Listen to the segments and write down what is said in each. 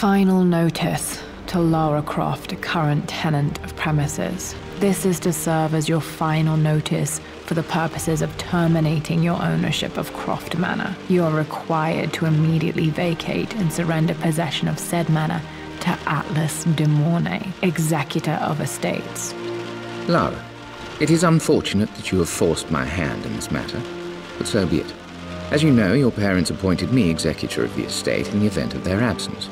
Final notice to Lara Croft, current tenant of premises. This is to serve as your final notice for the purposes of terminating your ownership of Croft Manor. You are required to immediately vacate and surrender possession of said manor to Atlas de Mornay, executor of estates. Lara, it is unfortunate that you have forced my hand in this matter, but so be it. As you know, your parents appointed me executor of the estate in the event of their absence.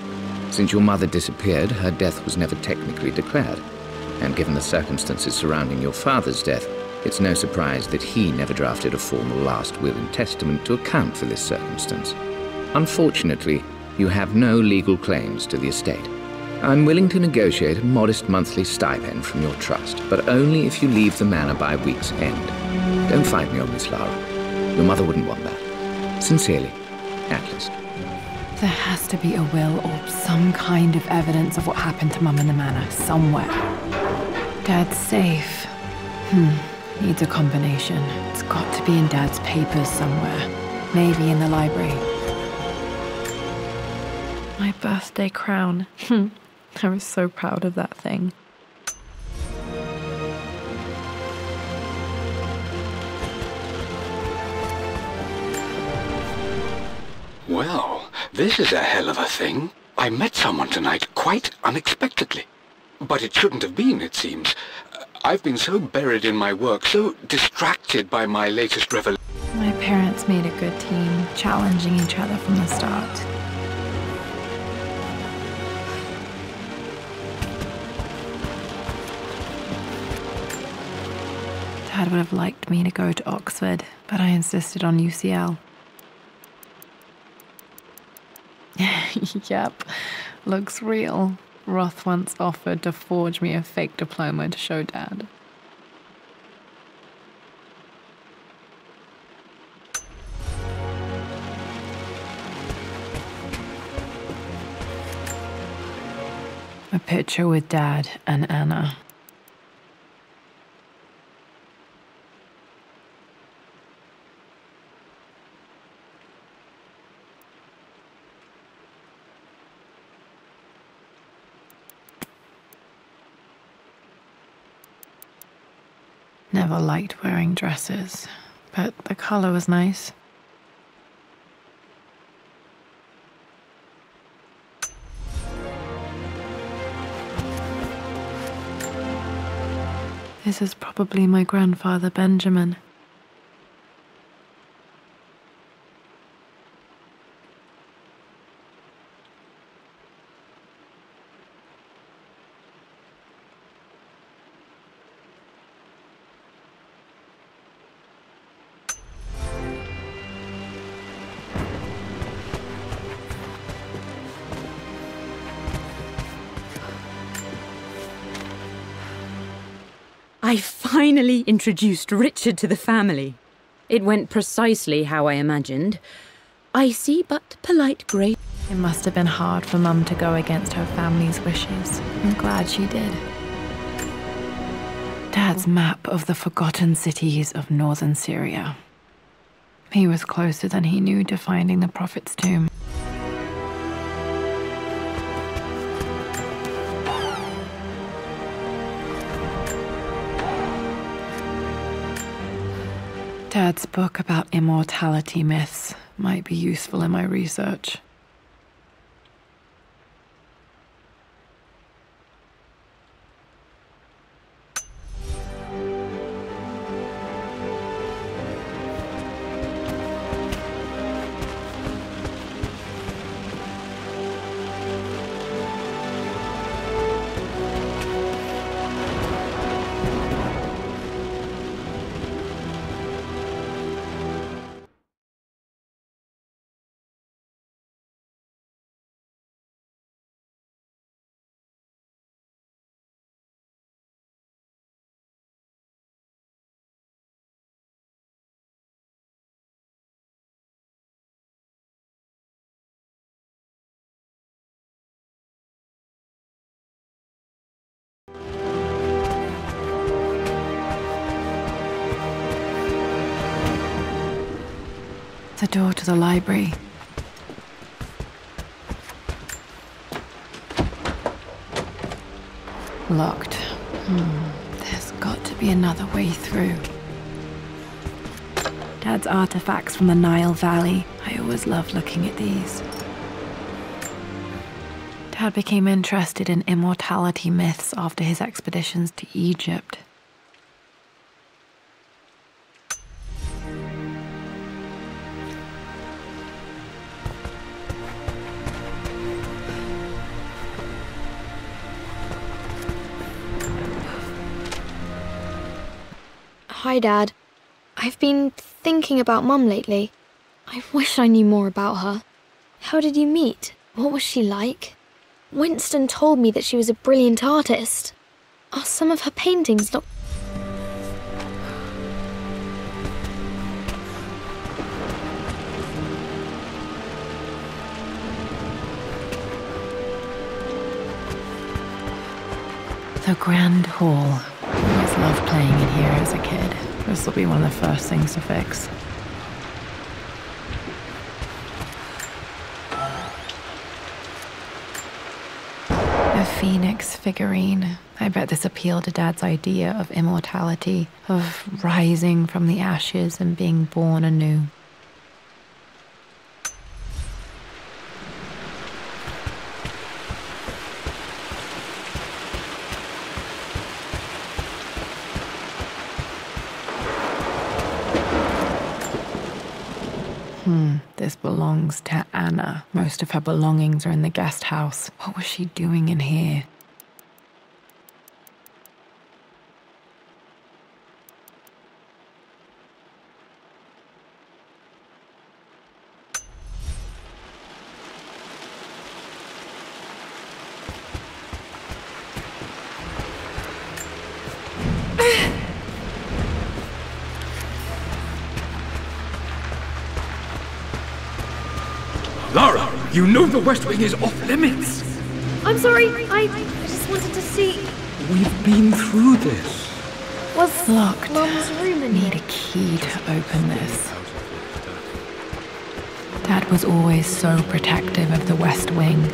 Since your mother disappeared, her death was never technically declared. And given the circumstances surrounding your father's death, it's no surprise that he never drafted a formal last will and testament to account for this circumstance. Unfortunately, you have no legal claims to the estate. I'm willing to negotiate a modest monthly stipend from your trust, but only if you leave the manor by week's end. Don't fight me on this, Lara. Your mother wouldn't want that. Sincerely, Atlas. There has to be a will or some kind of evidence of what happened to Mum in the manor, somewhere. Dad's safe. Needs a combination. It's got to be in Dad's papers somewhere. Maybe in the library. My birthday crown. I was so proud of that thing. Well, this is a hell of a thing. I met someone tonight quite unexpectedly. But it shouldn't have been, it seems. I've been so buried in my work, so distracted by my latest revelation. My parents made a good team, challenging each other from the start. Dad would have liked me to go to Oxford, but I insisted on UCL. Yep, looks real. Roth once offered to forge me a fake diploma to show Dad. A picture with Dad and Anna. Never liked wearing dresses, but the color was nice. This is probably my grandfather Benjamin. I finally introduced Richard to the family. It went precisely how I imagined. Icy but polite grace. It must have been hard for Mum to go against her family's wishes. I'm glad she did. Dad's map of the forgotten cities of northern Syria. He was closer than he knew to finding the Prophet's tomb. Dad's book about immortality myths might be useful in my research. The door to the library. Locked. There's got to be another way through. Dad's artifacts from the Nile Valley. I always loved looking at these. Dad became interested in immortality myths after his expeditions to Egypt. Hi, Dad. I've been thinking about Mum lately. I wish I knew more about her. How did you meet? What was she like? Winston told me that she was a brilliant artist. Are some of her paintings not... The Grand Hall. I always loved playing in here as a kid. This will be one of the first things to fix. A phoenix figurine. I bet this appealed to Dad's idea of immortality, of rising from the ashes and being born anew. This belongs to Anna. Most of her belongings are in the guest house. What was she doing in here? Lara, you know the West Wing is off limits. I'm sorry, I just wanted to see... We've been through this. Was Locked. Mum's room in Need here? a key to open this. Dad was always so protective of the West Wing.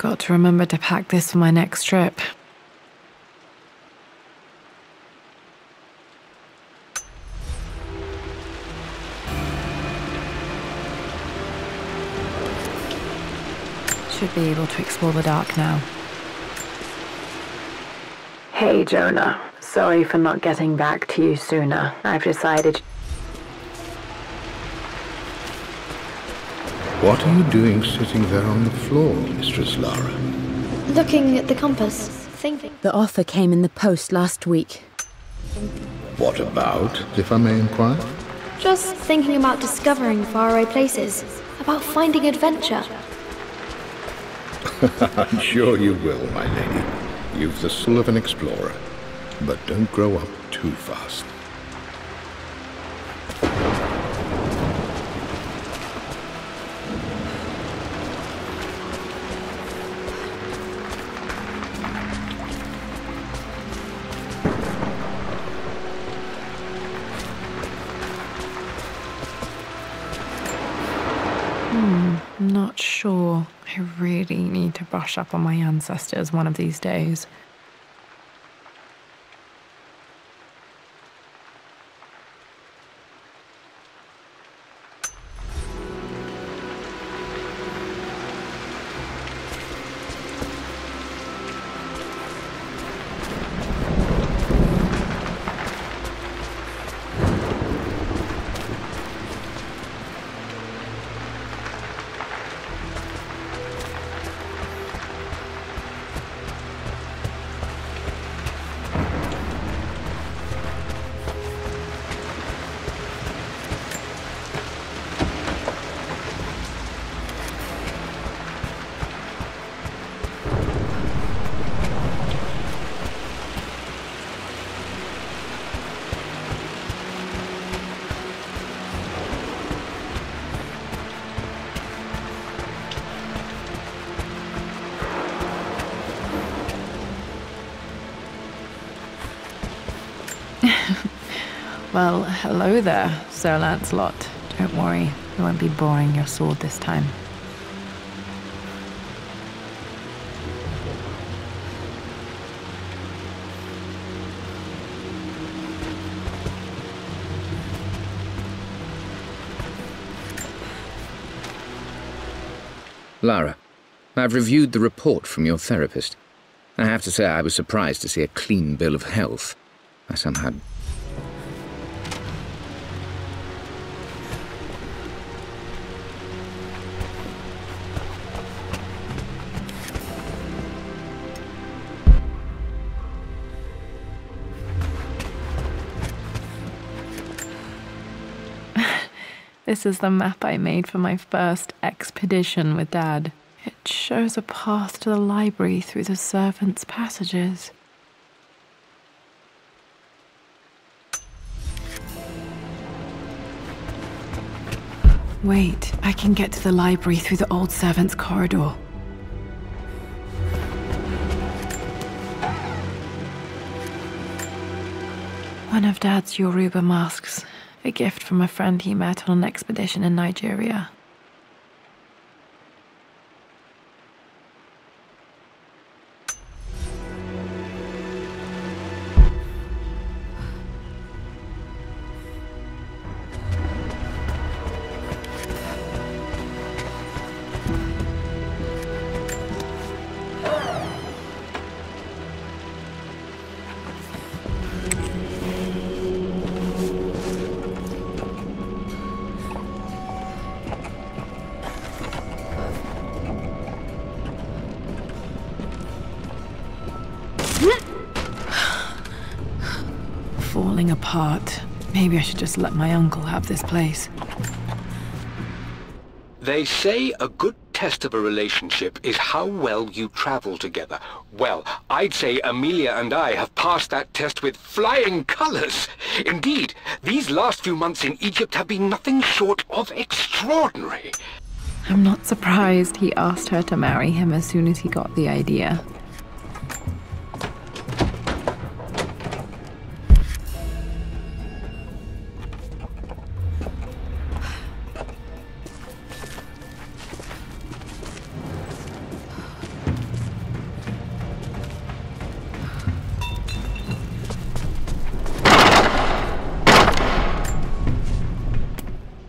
Got to remember to pack this for my next trip. Should be able to explore the dark now. Hey, Jonah. Sorry for not getting back to you sooner. I've decided... What are you doing sitting there on the floor, Mistress Lara? Looking at the compass, thinking... The offer came in the post last week. What about, if I may inquire? Just thinking about discovering faraway places, about finding adventure. I'm sure you will, my lady. You've the soul of an explorer. But don't grow up too fast. I'm not sure. I really need to brush up on my ancestors one of these days. Well, hello there, Sir Lancelot. Don't worry, I won't be boring your sword this time. Lara, I've reviewed the report from your therapist. I have to say I was surprised to see a clean bill of health. I somehow... This is the map I made for my first expedition with Dad. It shows a path to the library through the servants' passages. Wait, I can get to the library through the old servants' corridor. One of Dad's Yoruba masks. A gift from a friend he met on an expedition in Nigeria. Falling apart. Maybe I should just let my uncle have this place. They say a good test of a relationship is how well you travel together. Well, I'd say Amelia and I have passed that test with flying colours. Indeed, these last few months in Egypt have been nothing short of extraordinary. I'm not surprised he asked her to marry him as soon as he got the idea.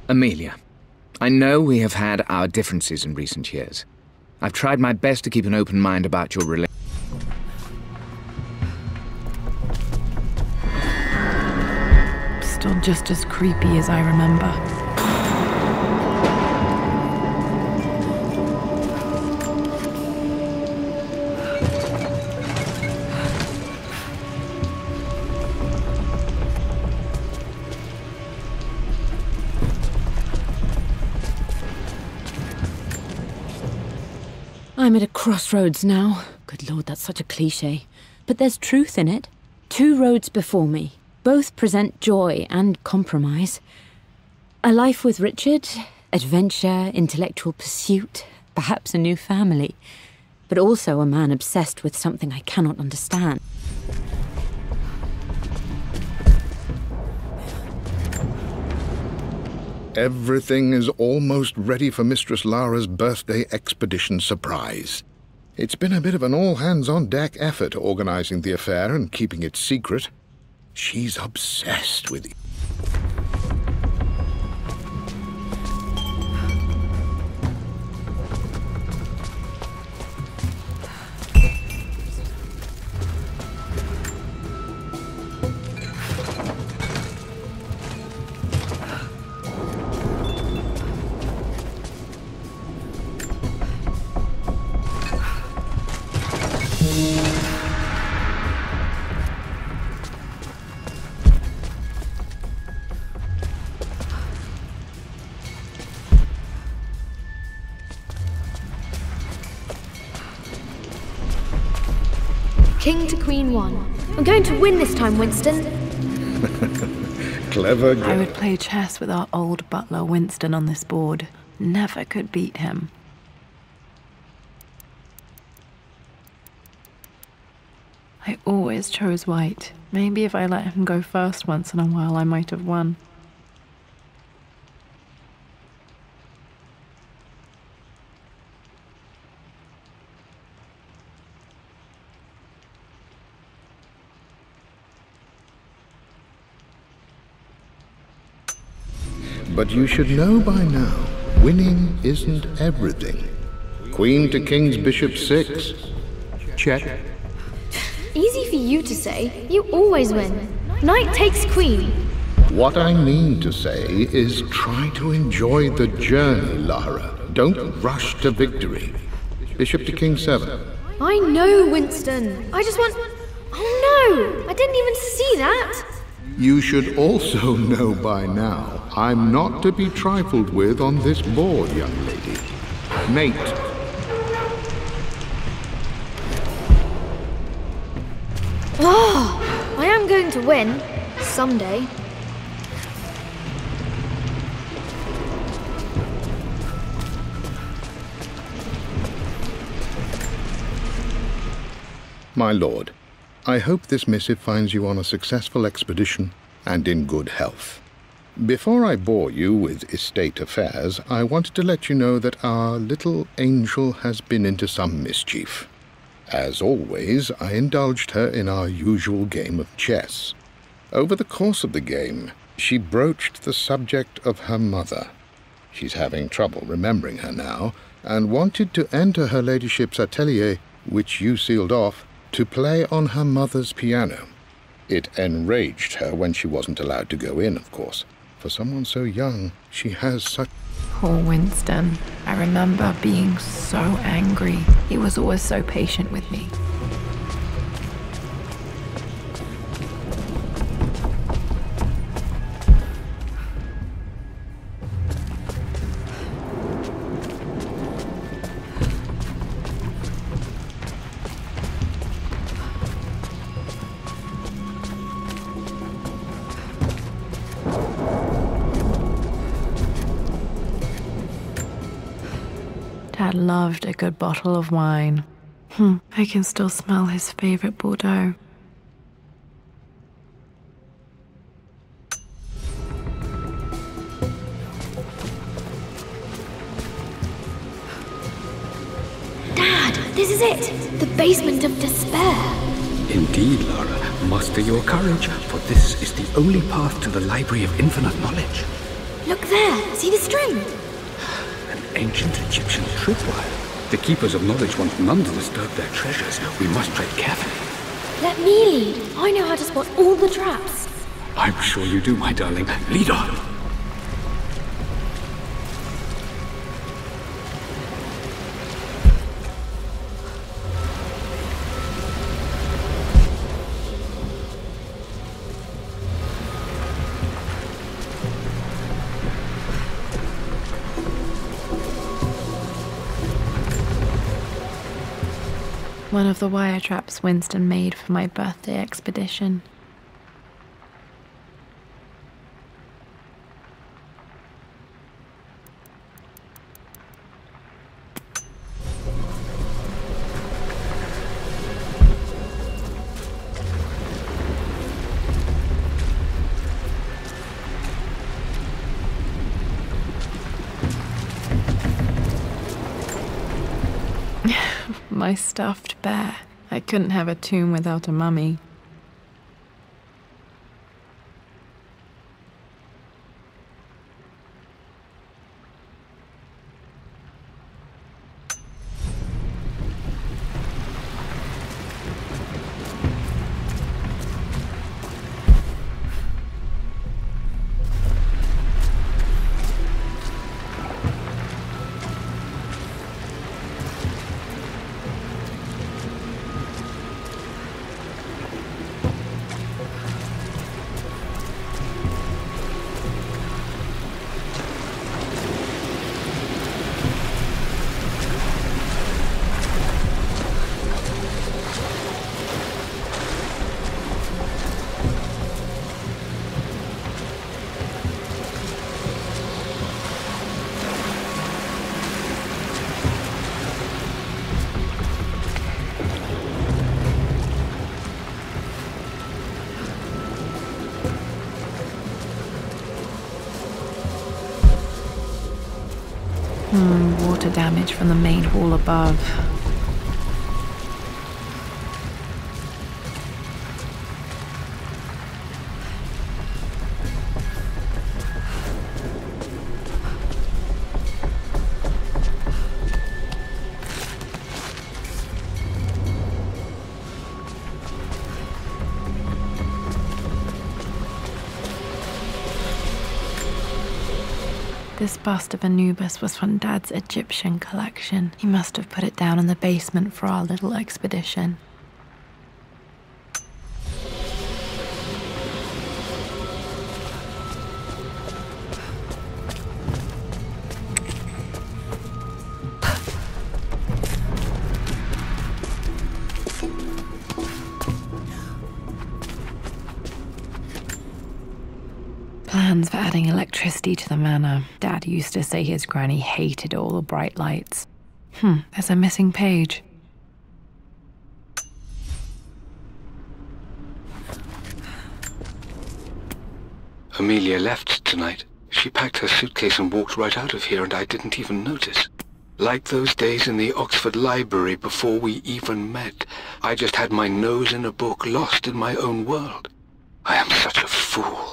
Amelia, I know we have had our differences in recent years. I've tried my best to keep an open mind about your relationship. Still just as creepy as I remember. I'm at a crossroads now. Good Lord, that's such a cliché. But there's truth in it. Two roads before me. Both present joy and compromise. A life with Richard, adventure, intellectual pursuit, perhaps a new family. But also a man obsessed with something I cannot understand. Everything is almost ready for Mistress Lara's birthday expedition surprise. It's been a bit of an all-hands-on-deck effort organising the affair and keeping it secret. She's obsessed with it. King to Queen 1. I'm going to win this time, Winston. Clever girl. I would play chess with our old butler Winston on this board. Never could beat him. I always chose white. Maybe if I let him go first once in a while, I might have won. But you should know by now, winning isn't everything. Queen to king's bishop 6. Check. Easy for you to say. You always win. Knight takes queen. What I mean to say is try to enjoy the journey, Lara. Don't rush to victory. Bishop to king 7. I know, Winston. I just want... Oh no! I didn't even see that! You should also know by now, I'm not to be trifled with on this board, young lady. Mate. Oh, I am going to win. Someday. My lord, I hope this missive finds you on a successful expedition and in good health. Before I bore you with estate affairs, I wanted to let you know that our little angel has been into some mischief. As always, I indulged her in our usual game of chess. Over the course of the game, she broached the subject of her mother. She's having trouble remembering her now, and wanted to enter her ladyship's atelier, which you sealed off, to play on her mother's piano. It enraged her when she wasn't allowed to go in, of course. For someone so young, she has such... Poor Winston. I remember being so angry. He was always so patient with me. Dad loved a good bottle of wine. I can still smell his favorite Bordeaux. Dad, this is it! The basement of despair! Indeed, Lara. Muster your courage, for this is the only path to the Library of Infinite Knowledge. Look there! See the string? An ancient Egyptian tripwire. The Keepers of Knowledge want none to disturb their treasures. We must tread carefully. Let me lead. I know how to spot all the traps. I'm sure you do, my darling. Lead on. One of the wire traps Winston made for my birthday expedition. My stuffed bear. I couldn't have a tomb without a mummy. Water damage from the main hall above. This bust of Anubis was from Dad's Egyptian collection. He must have put it down in the basement for our little expedition. Plans for adding electricity to the manor. Dad used to say his granny hated all the bright lights. There's a missing page. Amelia left tonight. She packed her suitcase and walked right out of here, and I didn't even notice. Like those days in the Oxford Library before we even met. I just had my nose in a book, lost in my own world. I am such a fool.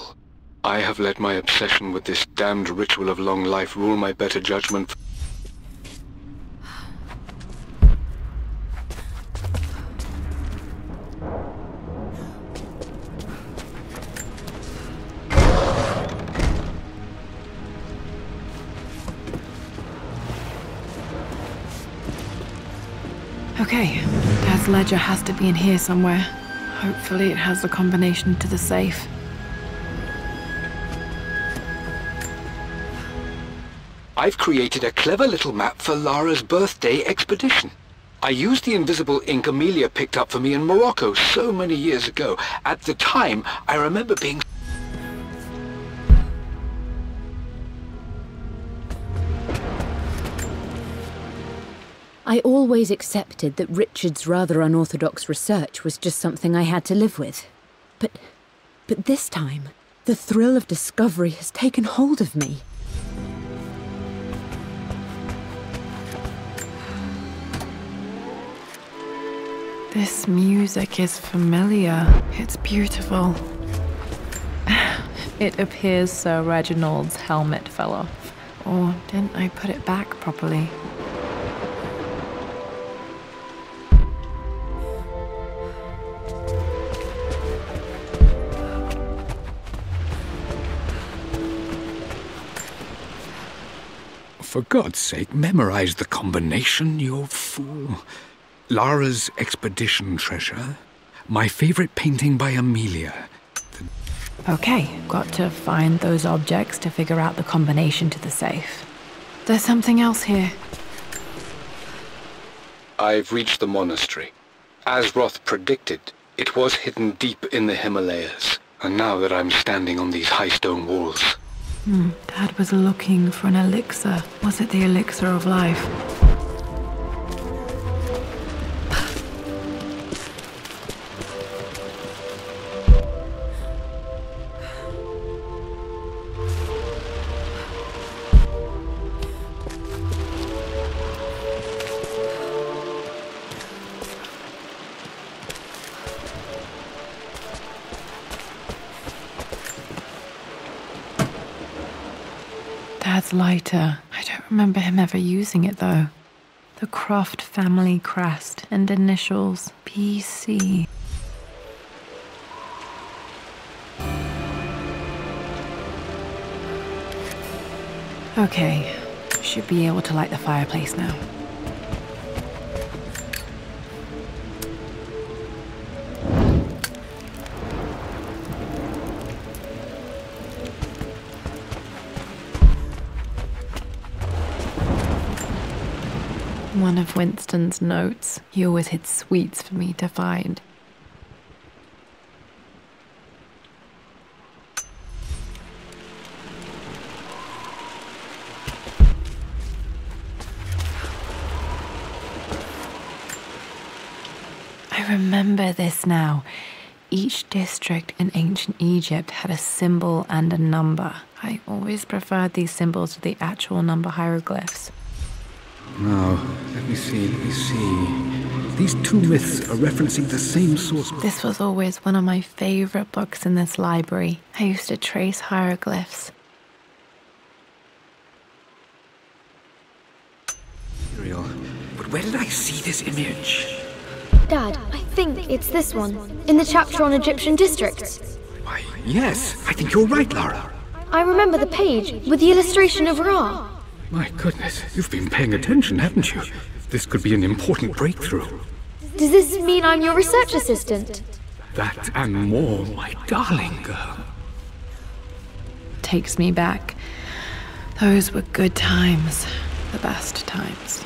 I have let my obsession with this damned ritual of long life rule my better judgment. Okay, Dad's ledger has to be in here somewhere. Hopefully it has the combination to the safe. I've created a clever little map for Lara's birthday expedition. I used the invisible ink Amelia picked up for me in Morocco so many years ago. At the time, I remember being... I always accepted that Richard's rather unorthodox research was just something I had to live with. But this time, the thrill of discovery has taken hold of me. This music is familiar. It's beautiful. It appears Sir Reginald's helmet fell off. Or didn't I put it back properly? For God's sake, memorize the combination, you fool. Lara's expedition treasure. My favorite painting by Amelia. Okay, got to find those objects to figure out the combination to the safe. There's something else here. I've reached the monastery. As Roth predicted, it was hidden deep in the Himalayas. And now that I'm standing on these high stone walls... Dad was looking for an elixir. Was it the elixir of life? Dad's lighter. I don't remember him ever using it, though. The Croft family crest and initials PC. Okay, should be able to light the fireplace now. One of Winston's notes. He always hid sweets for me to find. I remember this now. Each district in ancient Egypt had a symbol and a number. I always preferred these symbols to the actual number hieroglyphs. Now, let me see. These two myths are referencing the same source. This was always one of my favorite books in this library. I used to trace hieroglyphs. But where did I see this image? Dad, I think it's this one, in the chapter on Egyptian districts. Why, yes, I think you're right, Lara. I remember the page with the illustration of Ra. My goodness, you've been paying attention, haven't you? This could be an important breakthrough. Does this mean I'm your research assistant? That and more, my darling girl. Takes me back. Those were good times. The best times.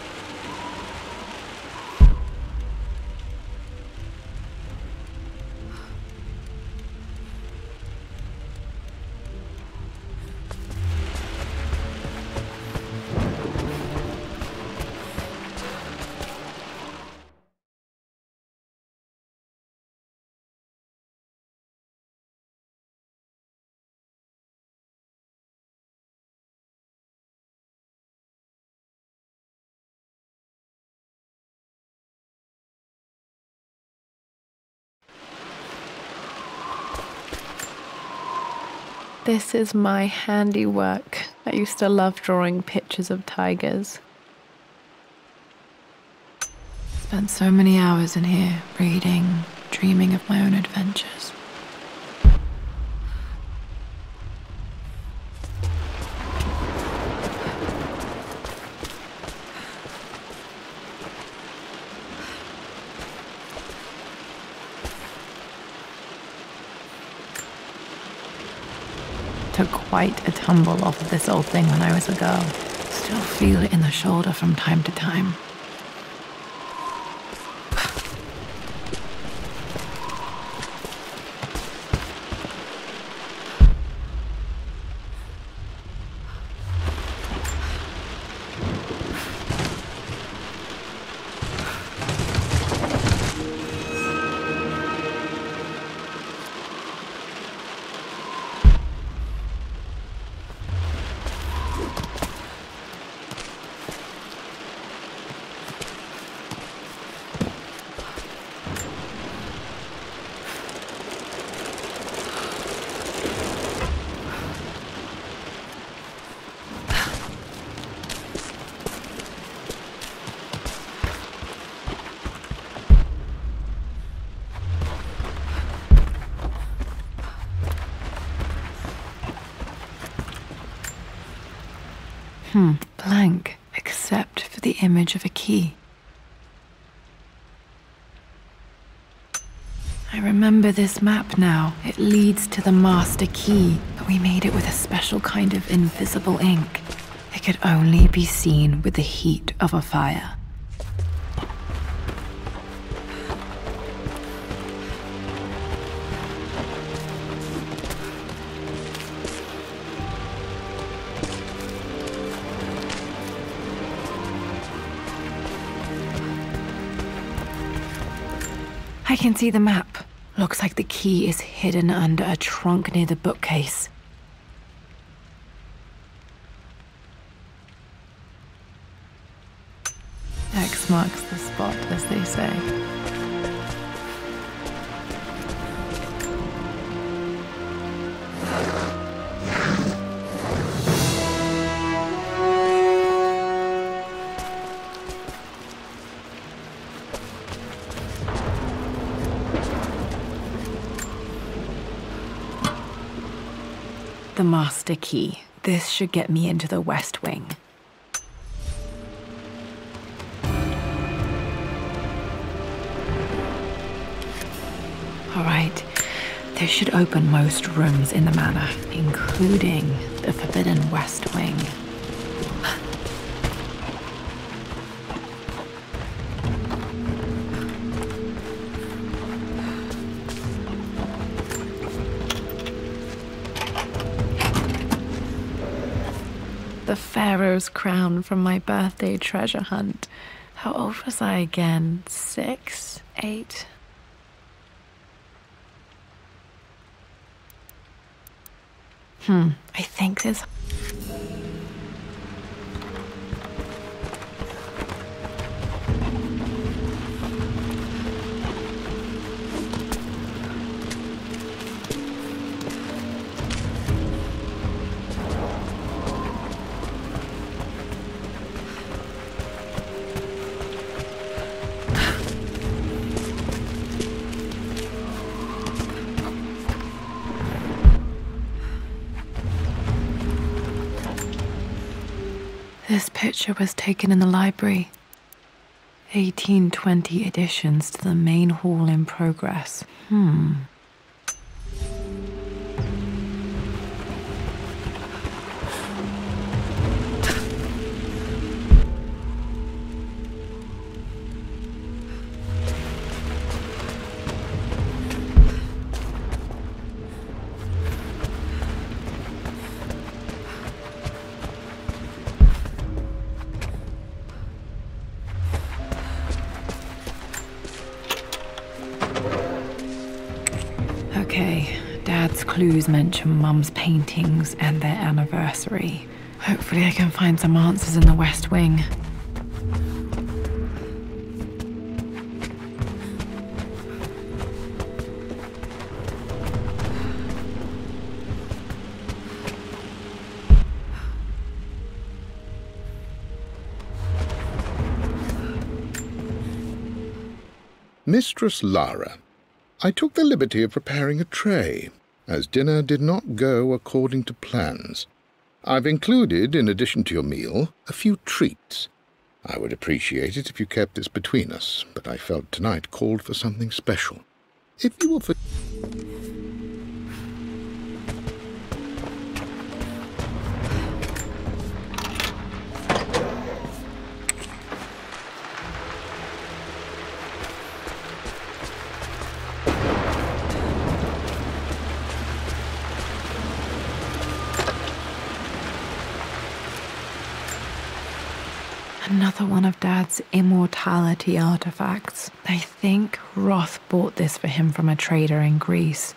This is my handiwork. I used to love drawing pictures of tigers. Spent so many hours in here, reading, dreaming of my own adventures. Took quite a tumble off of this old thing when I was a girl. Still feel it in the shoulder from time to time. Blank, except for the image of a key. I remember this map now. It leads to the master key, but we made it with a special kind of invisible ink. It could only be seen with the heat of a fire. I can see the map. Looks like the key is hidden under a trunk near the bookcase. X marks the spot, as they say. The master key. This should get me into the West Wing. All right, this should open most rooms in the manor, including the forbidden West Wing. The Pharaoh's crown from my birthday treasure hunt. How old was I again? 6? 8? I think this... This picture was taken in the library. 1820 additions to the main hall in progress. Okay, Dad's clues mention Mum's paintings and their anniversary. Hopefully I can find some answers in the West Wing. Mistress Lara, I took the liberty of preparing a tray, as dinner did not go according to plans. I've included, in addition to your meal, a few treats. I would appreciate it if you kept this between us, but I felt tonight called for something special. If you will Another one of Dad's immortality artifacts. I think Roth bought this for him from a trader in Greece.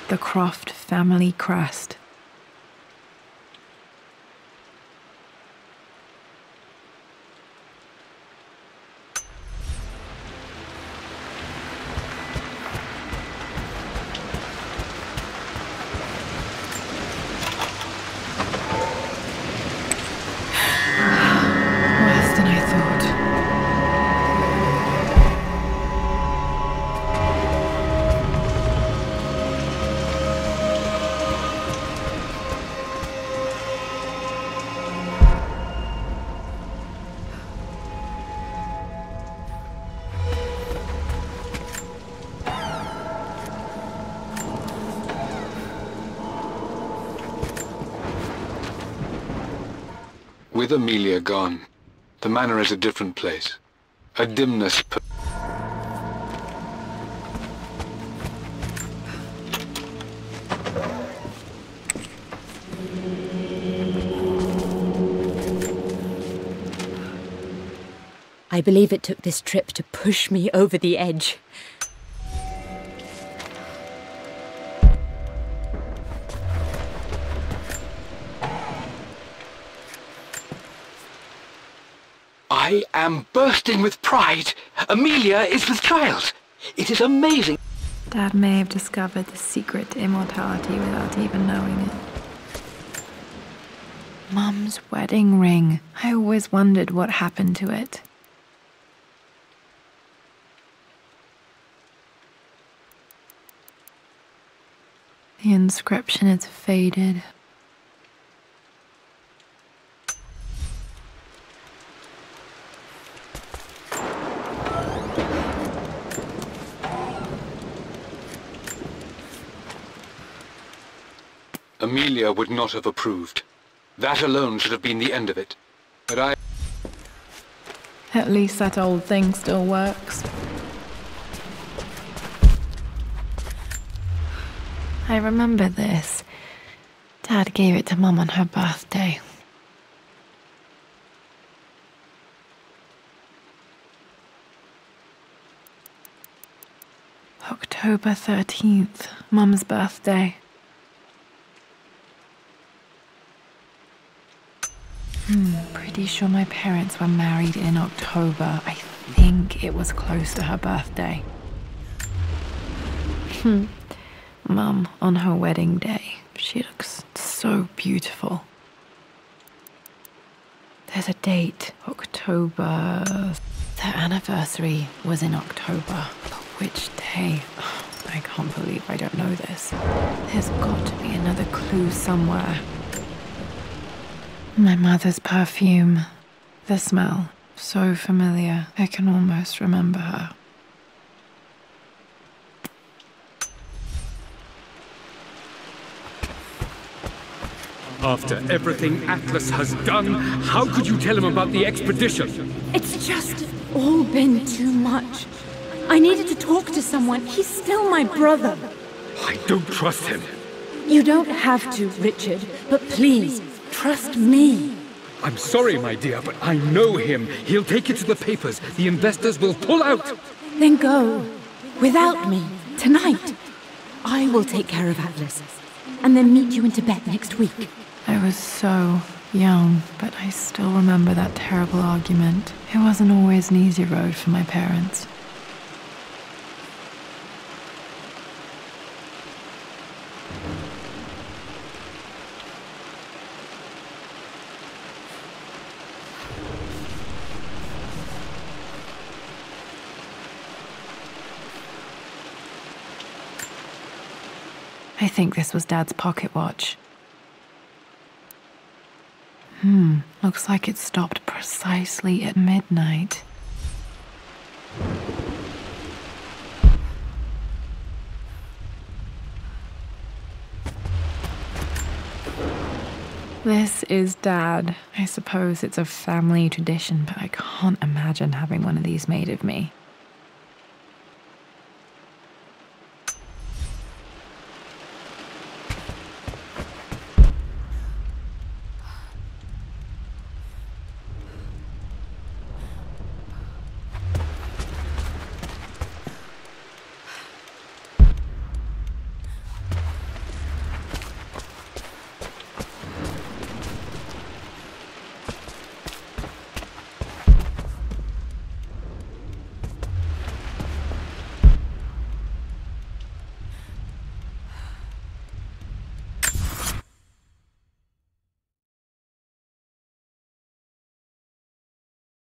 The Croft family crest. Worse than I thought. With Amelia gone, the manor is a different place. A dimness. I believe it took this trip to push me over the edge. I am bursting with pride. Amelia is with child. It is amazing. Dad may have discovered the secret to immortality without even knowing it. Mum's wedding ring. I always wondered what happened to it. The inscription is faded. Amelia would not have approved. That alone should have been the end of it. But I... At least that old thing still works. I remember this. Dad gave it to Mum on her birthday. October 13th, Mum's birthday. Pretty sure my parents were married in October. I think it was close to her birthday. Mum, on her wedding day, she looks so beautiful. There's a date, October. Their anniversary was in October. But which day? Oh, I can't believe I don't know this. There's got to be another clue somewhere. My mother's perfume. The smell. So familiar. I can almost remember her. After everything Atlas has done, how could you tell him about the expedition? It's just all been too much. I needed to talk to someone. He's still my brother. I don't trust him. You don't have to, Richard, but please, trust me. I'm sorry, my dear, but I know him. He'll take it to the papers. The investors will pull out. Then go. Without me. Tonight. I will take care of Atlas. And then meet you in Tibet next week. I was so young, but I still remember that terrible argument. It wasn't always an easy road for my parents. I think this was Dad's pocket watch. Looks like it stopped precisely at midnight. This is Dad. I suppose it's a family tradition, but I can't imagine having one of these made of me.